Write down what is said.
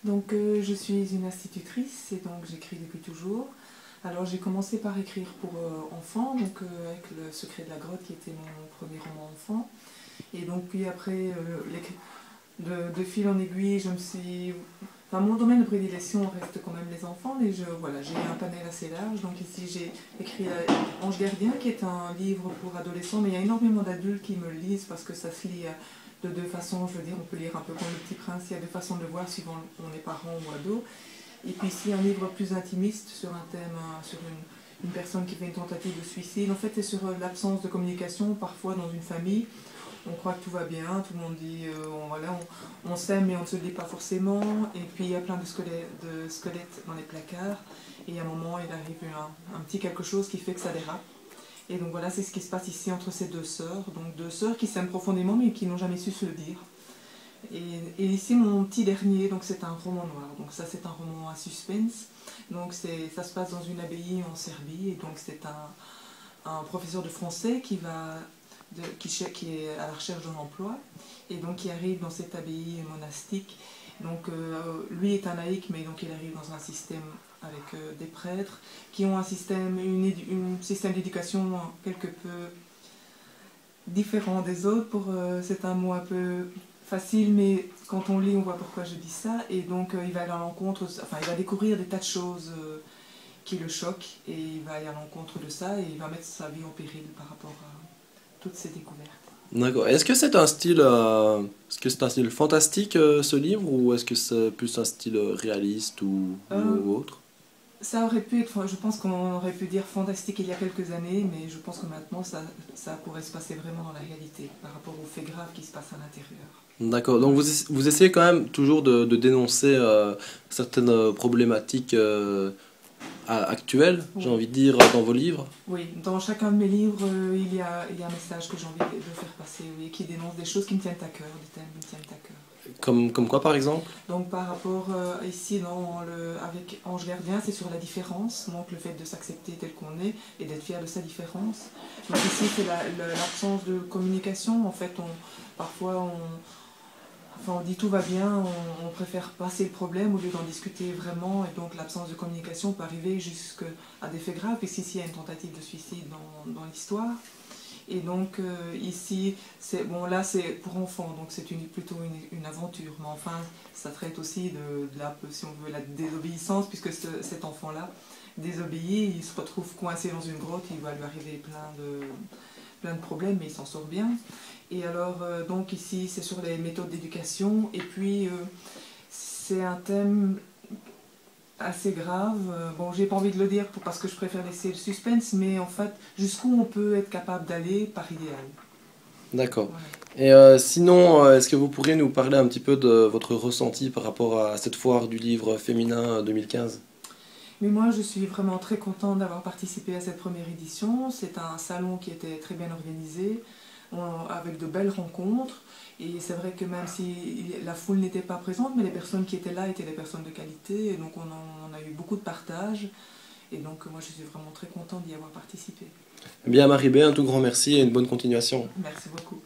Donc je suis une institutrice et donc j'écris depuis toujours. Alors j'ai commencé par écrire pour enfants, donc avec Le Secret de la grotte qui était mon premier roman enfant. Et donc puis après, de fil en aiguille, je me suis... Enfin, mon domaine de prédilection reste quand même les enfants, mais voilà, j'ai un panel assez large. Donc ici j'ai écrit Ange Gardien, qui est un livre pour adolescents, mais il y a énormément d'adultes qui me le lisent parce que ça se lit de deux façons. Je veux dire, on peut lire un peu comme Le Petit Prince, il y a deux façons de le voir suivant on est parent ou ado. Et puis ici un livre plus intimiste sur un thème, sur une personne qui fait une tentative de suicide. En fait, c'est sur l'absence de communication parfois dans une famille. On croit que tout va bien, tout le monde dit voilà, on s'aime mais on ne se le dit pas forcément. Et puis il y a plein de squelettes dans les placards. Et à un moment, il arrive un petit quelque chose qui fait que ça dérape. Et donc voilà, c'est ce qui se passe ici entre ces deux sœurs. Donc deux sœurs qui s'aiment profondément mais qui n'ont jamais su se le dire. Et ici mon petit dernier, donc c'est un roman noir. Donc ça c'est un roman à suspense. Donc ça se passe dans une abbaye en Serbie. Et donc c'est un professeur de français qui est à la recherche d'un emploi et donc qui arrive dans cette abbaye monastique. Donc lui est un laïc, mais donc il arrive dans un système avec des prêtres qui ont un système d'éducation quelque peu différent des autres. C'est un mot un peu facile, mais quand on lit, on voit pourquoi je dis ça. Et donc il va aller à l'encontre, enfin il va découvrir des tas de choses qui le choquent, et il va aller à l'encontre de ça, et il va mettre sa vie en péril par rapport à toutes ces découvertes. D'accord. Est-ce que c'est un style fantastique, ce livre, ou est-ce que c'est plus un style réaliste ou autre? Ça aurait pu être, je pense qu'on aurait pu dire fantastique il y a quelques années, mais je pense que maintenant ça pourrait se passer vraiment dans la réalité, par rapport aux faits graves qui se passent à l'intérieur. D'accord. Donc vous essayez quand même toujours de dénoncer certaines problématiques actuelles, j'ai Oui. envie de dire, dans vos livres. Oui, dans chacun de mes livres, il y a un message que j'ai envie de faire passer, oui, qui dénonce des choses qui me tiennent à cœur, des thèmes qui me tiennent à cœur. Comme quoi, par exemple? Donc par rapport ici avec Ange Gardien, c'est sur la différence, donc le fait de s'accepter tel qu'on est et d'être fier de sa différence. Donc ici c'est l'absence de communication. En fait, parfois on dit tout va bien, on préfère passer le problème au lieu d'en discuter vraiment, et donc l'absence de communication peut arriver jusqu'à des faits graves, puisqu'ici il y a une tentative de suicide dans l'histoire. Et donc ici, là c'est pour enfants, donc c'est plutôt une aventure, mais enfin ça traite aussi si on veut, la désobéissance, puisque cet enfant-là désobéit, il se retrouve coincé dans une grotte, il va lui arriver plein de problèmes, mais il s'en sort bien. Et alors donc ici c'est sur les méthodes d'éducation, et puis c'est un thème assez grave. Bon, j'ai pas envie de le dire parce que je préfère laisser le suspense, mais en fait, jusqu'où on peut être capable d'aller par idéal. D'accord. Voilà. Et sinon, est-ce que vous pourriez nous parler un petit peu de votre ressenti par rapport à cette foire du livre féminin 2015? Mais moi, je suis vraiment très contente d'avoir participé à cette première édition. C'est un salon qui était très bien organisé, avec de belles rencontres. Et c'est vrai que même si la foule n'était pas présente, mais les personnes qui étaient là étaient des personnes de qualité. Et donc on a eu beaucoup de partage. Et donc moi, je suis vraiment très contente d'y avoir participé. Eh bien, Marie-Bé, un tout grand merci et une bonne continuation. Merci beaucoup.